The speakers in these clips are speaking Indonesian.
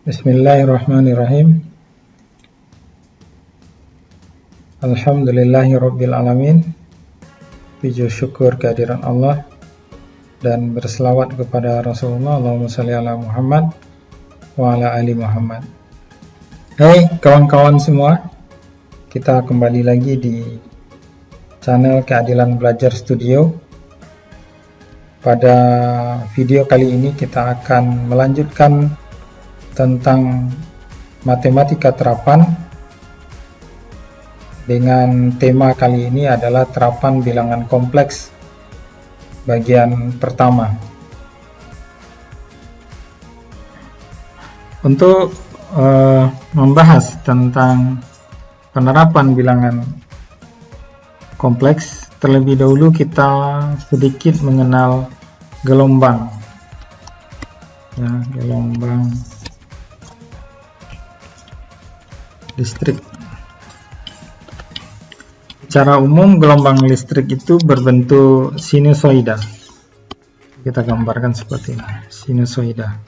Bismillahirrahmanirrahim. Alhamdulillahirrabbilalamin. Puji syukur kehadiran Allah dan berselawat kepada Rasulullah. Allahumma shalli ala Muhammad wa ala ali Muhammad. Hai kawan-kawan semua, kita kembali lagi di channel Keadilan Belajar Studio. Pada video kali ini kita akan melanjutkan tentang matematika terapan dengan tema kali ini adalah terapan bilangan kompleks bagian pertama. Untuk membahas tentang penerapan bilangan kompleks, terlebih dahulu kita sedikit mengenal gelombang. Gelombang listrik. Secara umum gelombang listrik itu berbentuk sinusoida. Kita gambarkan seperti ini, sinusoida.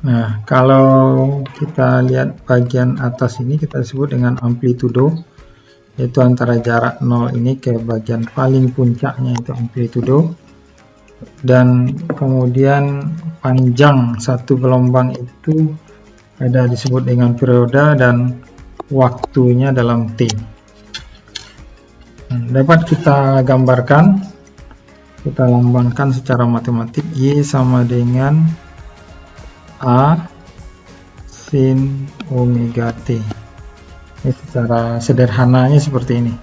Nah, kalau kita lihat bagian atas ini kita sebut dengan amplitudo, yaitu antara jarak 0 ini ke bagian paling puncaknya itu amplitudo, dan kemudian panjang satu gelombang itu ada disebut dengan periode dan waktunya dalam T. Dapat kita gambarkan, kita lambangkan secara matematik. Y sama dengan A sin omega T. Ini secara sederhananya seperti ini.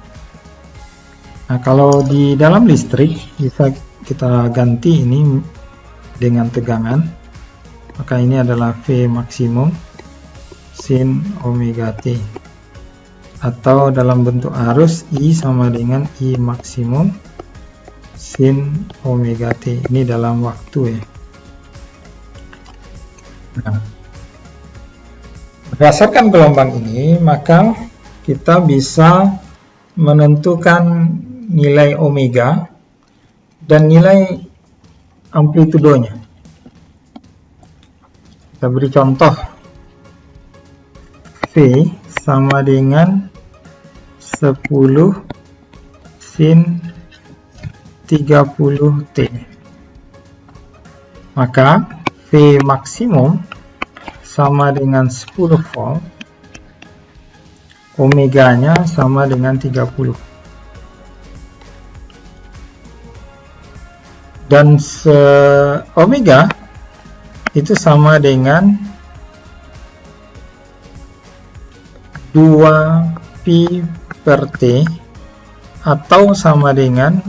Nah, kalau di dalam listrik bisa kita ganti ini dengan tegangan, maka ini adalah V maksimum sin omega T, atau dalam bentuk arus I sama dengan I maksimum sin omega T. Ini dalam waktu ya. Nah, berdasarkan gelombang ini maka kita bisa menentukan nilai omega dan nilai amplitudonya. Kita beri contoh. V sama dengan 10 sin 30 T. Maka V maksimum sama dengan 10 volt, omeganya sama dengan 30. Dan omega itu sama dengan 2 pi per T, atau sama dengan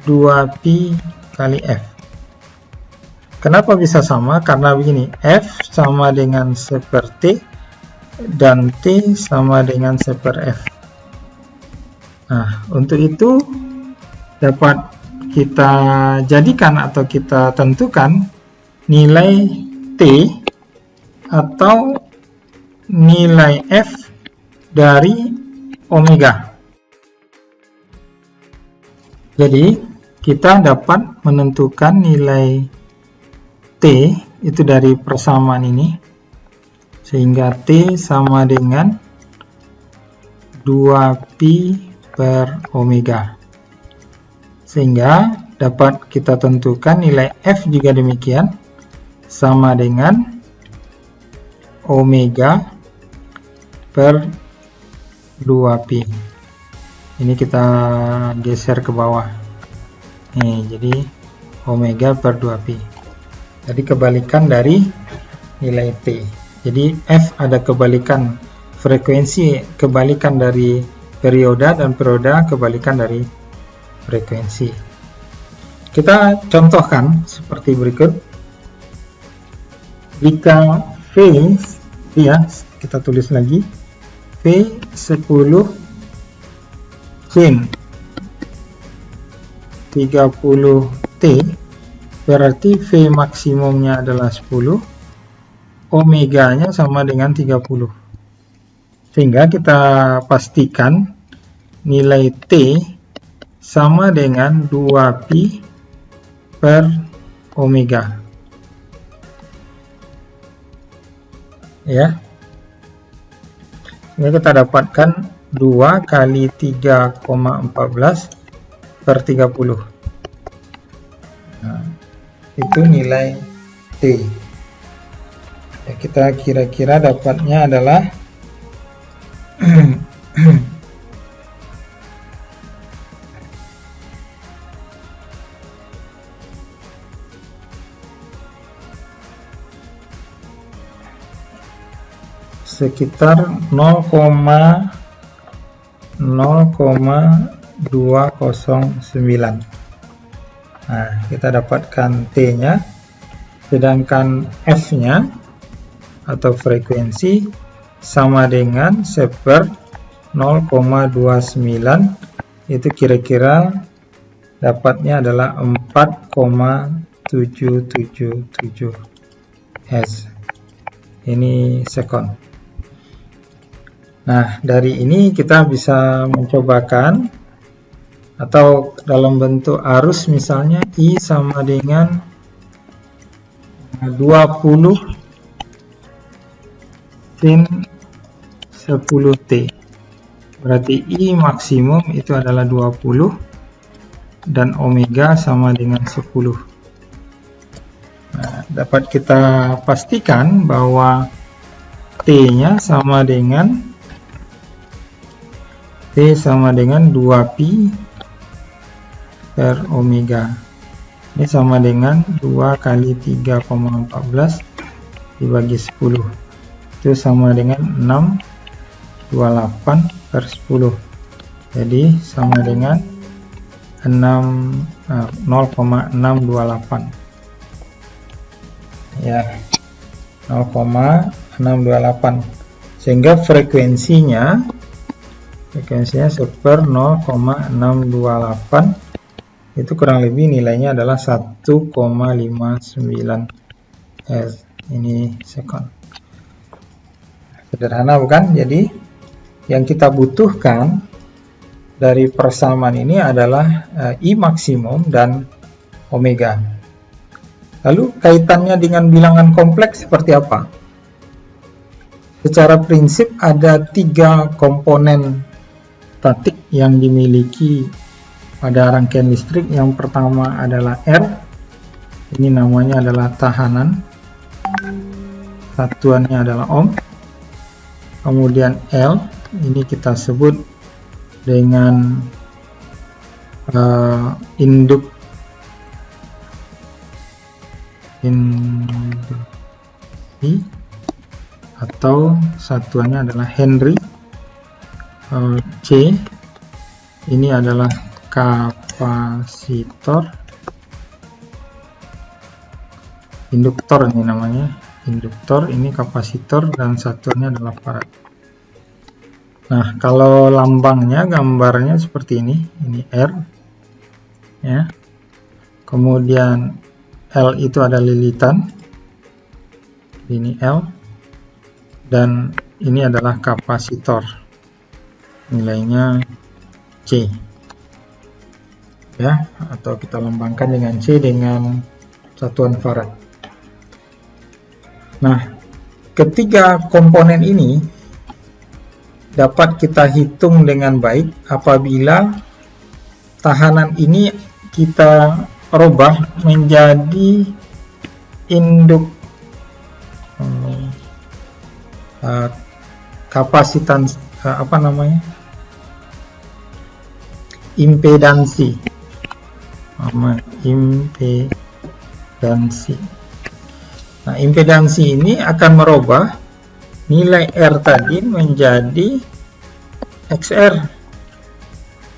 2 pi kali F. Kenapa bisa sama? Karena begini, F sama dengan 1 per T dan T sama dengan 1 per F. Nah, untuk itu dapat kita jadikan atau kita tentukan nilai T atau nilai F dari omega. Jadi kita dapat menentukan nilai T itu dari persamaan ini, sehingga T sama dengan 2 pi per omega, sehingga dapat kita tentukan nilai F juga demikian, sama dengan omega per 2 pi. Ini kita geser ke bawah nih, jadi omega per 2 pi. Jadi kebalikan dari nilai T. Jadi F ada kebalikan frekuensi, kebalikan dari periode, dan periode kebalikan dari frekuensi. Kita contohkan seperti berikut. Jika V, ya, kita tulis lagi, V 10 sin 30 T, berarti V maksimumnya adalah 10, omeganya sama dengan 30. Sehingga kita pastikan nilai T sama dengan 2 pi per omega. ya. Ini kita dapatkan 2 kali 3,14 per 30. Nah, itu nilai T. Ya, kita kira-kira dapatnya adalah sekitar 0,0209. Nah, kita dapatkan T-nya, sedangkan F-nya atau frekuensi sama dengan seper 0,29, itu kira-kira dapatnya adalah 4,777 Hz. Ini sekon. Nah, dari ini kita bisa mencobakan, atau dalam bentuk arus misalnya I sama dengan 20 sin 10T. Berarti I maksimum itu adalah 20 dan omega sama dengan 10. Nah, dapat kita pastikan bahwa T-nya sama dengan T sama dengan 2pi per omega. Ini sama dengan 2 kali 3,14 dibagi 10. Itu sama dengan 628 per 10. Jadi sama dengan 0,628. Ya, 0,628. Sehingga frekuensinya seper 0,628, itu kurang lebih nilainya adalah 1,59 Hz. Ini sekon. Sederhana bukan? Jadi yang kita butuhkan dari persamaan ini adalah I maksimum dan omega. Lalu kaitannya dengan bilangan kompleks seperti apa? Secara prinsip ada 3 komponen statik yang dimiliki pada rangkaian listrik. Yang pertama adalah R, ini namanya adalah tahanan, satuannya adalah ohm. Kemudian L, ini kita sebut dengan induksi, atau satuannya adalah Henry. C, ini adalah kapasitor, induktor ini namanya, induktor, ini kapasitor, dan satuannya adalah farad. Nah, kalau lambangnya, gambarnya seperti ini R, ya. Kemudian L itu ada lilitan, ini L, dan ini adalah kapasitor, nilainya C, ya, atau kita lambangkan dengan C dengan satuan farad. Nah, ketiga komponen ini dapat kita hitung dengan baik apabila tahanan ini kita rubah menjadi kapasitas, impedansi. Nah, impedansi ini akan merubah nilai R tadi menjadi XR,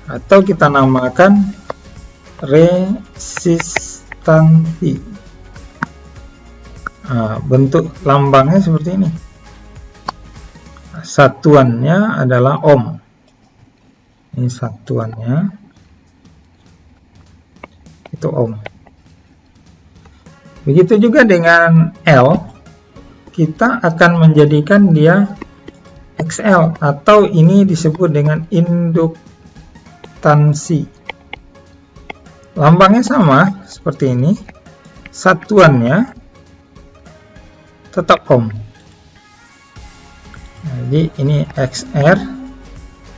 atau kita namakan resistansi. Nah, bentuk lambangnya seperti ini. Satuannya adalah ohm. Ini satuannya itu ohm. Begitu juga dengan L, kita akan menjadikan dia XL, atau ini disebut dengan induktansi. Lambangnya sama seperti ini, satuannya tetap ohm. Jadi ini XR,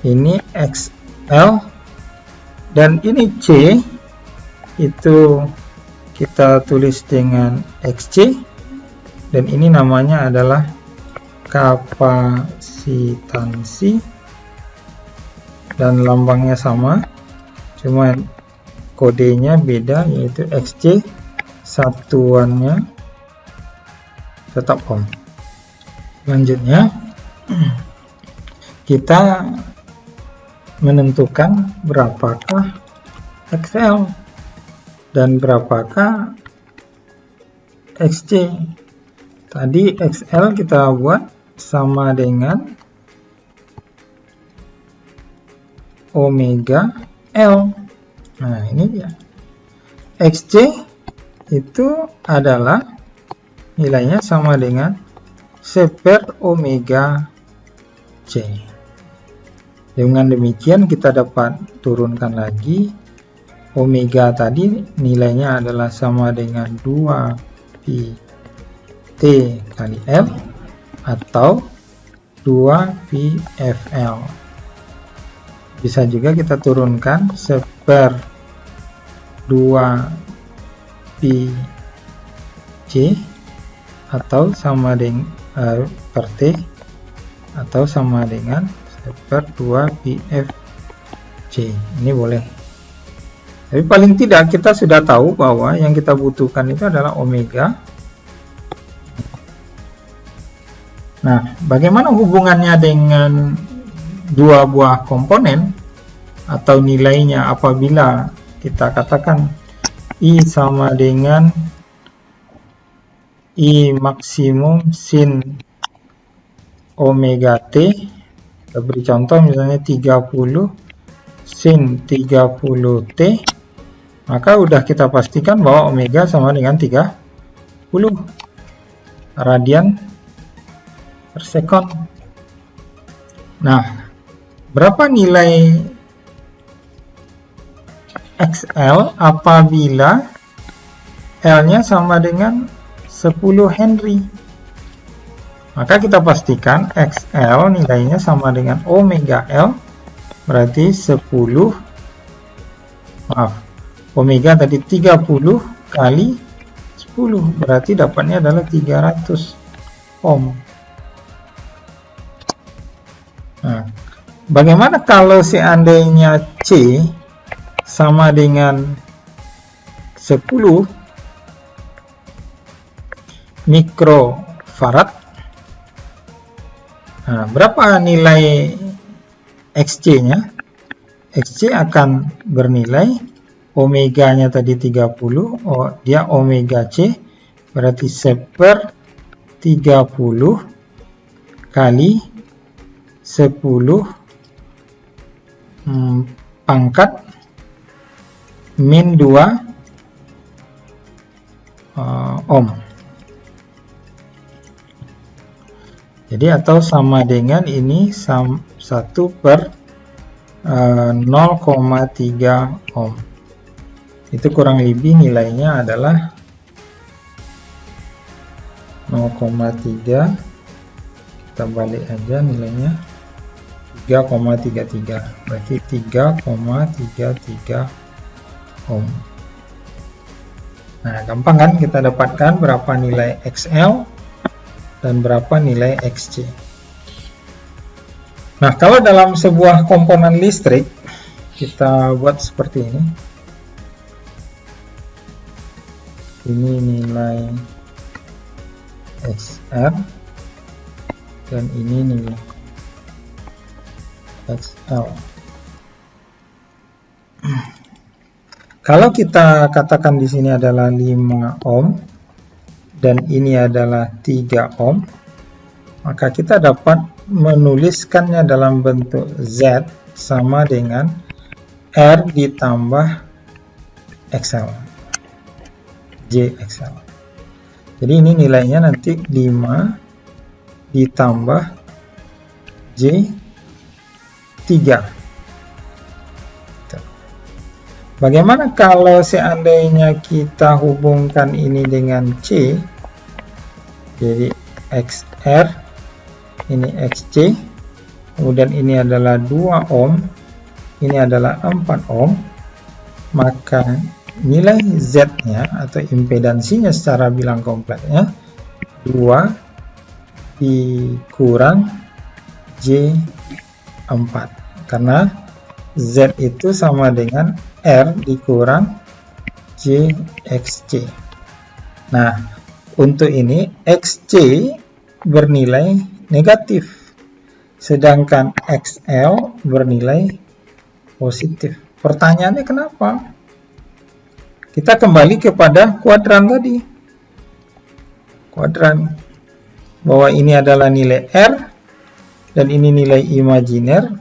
ini XL, dan ini C itu kita tulis dengan XC, dan ini namanya adalah kapasitansi, dan lambangnya sama, cuma kodenya beda, yaitu XC, satuannya tetap ohm. Selanjutnya kita menentukan berapakah XL dan berapakah XC. Tadi XL kita buat sama dengan omega L. Nah, ini dia. XC itu adalah nilainya sama dengan 1 omega C. Dengan demikian kita dapat turunkan lagi omega tadi nilainya adalah sama dengan 2 pi T kali L atau 2 pi FL. Bisa juga kita turunkan 1/2 pi C atau sama dengan per T atau sama dengan 1/2 pi FC. Ini boleh. Tapi paling tidak kita sudah tahu bahwa yang kita butuhkan itu adalah omega. Nah, bagaimana hubungannya dengan dua buah komponen atau nilainya apabila kita katakan I sama dengan I maksimum sin omega T. Kita beri contoh misalnya 30 sin 30 T, maka udah kita pastikan bahwa omega sama dengan 30 radian per sekon. Nah, berapa nilai XL apabila L-nya sama dengan 10 Henry? Maka kita pastikan XL nilainya sama dengan omega L, berarti 10, omega tadi 30 kali 10, berarti dapatnya adalah 300 ohm. Nah, bagaimana kalau seandainya C sama dengan 10 mikrofarad? Nah, berapa nilai XC-nya? XC akan bernilai omega-nya tadi 30, dia omega C, berarti 1/30 kali 10 pangkat min 2 ohm. Jadi atau sama dengan ini 1/0,3 ohm. Itu kurang lebih nilainya adalah 0,3. Kita balik aja nilainya 3,33, berarti 3,33 ohm. Nah, gampang kan kita dapatkan berapa nilai XL dan berapa nilai XC. Nah, kalau dalam sebuah komponen listrik kita buat seperti ini. Ini nilai XR dan ini nilai XL. Kalau kita katakan di sini adalah 5 ohm dan ini adalah 3 ohm, maka kita dapat menuliskannya dalam bentuk Z sama dengan R ditambah XL, JXL. Jadi ini nilainya nanti 5 ditambah J3. Bagaimana kalau seandainya kita hubungkan ini dengan C? Jadi XR ini XC, kemudian ini adalah 2 ohm, ini adalah 4 ohm, maka nilai Z-nya atau impedansinya secara bilang kompleksnya 2 dikurang J4, karena Z itu sama dengan R dikurang JXC. Nah, untuk ini XC bernilai negatif, sedangkan XL bernilai positif. Pertanyaannya kenapa? Kita kembali kepada kuadran tadi. Kuadran bahwa ini adalah nilai R dan ini nilai imajiner.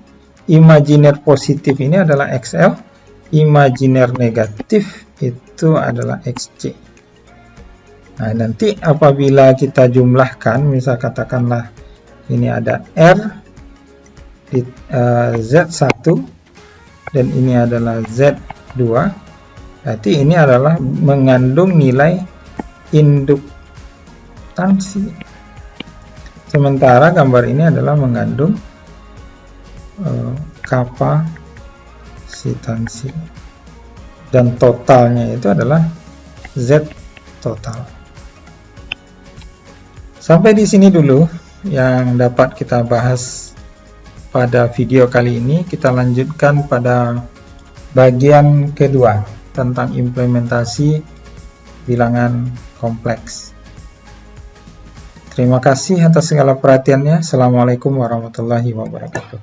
Imajiner positif ini adalah XL, imajiner negatif itu adalah XC. Nah, nanti apabila kita jumlahkan, misal katakanlah ini ada R di Z1 dan ini adalah Z2, berarti ini adalah mengandung nilai induktansi. Sementara gambar ini adalah mengandung kapasitansi. Dan totalnya itu adalah Z total. Sampai di sini dulu yang dapat kita bahas pada video kali ini. Kita lanjutkan pada bagian kedua tentang implementasi bilangan kompleks. Terima kasih atas segala perhatiannya. Assalamualaikum warahmatullahi wabarakatuh.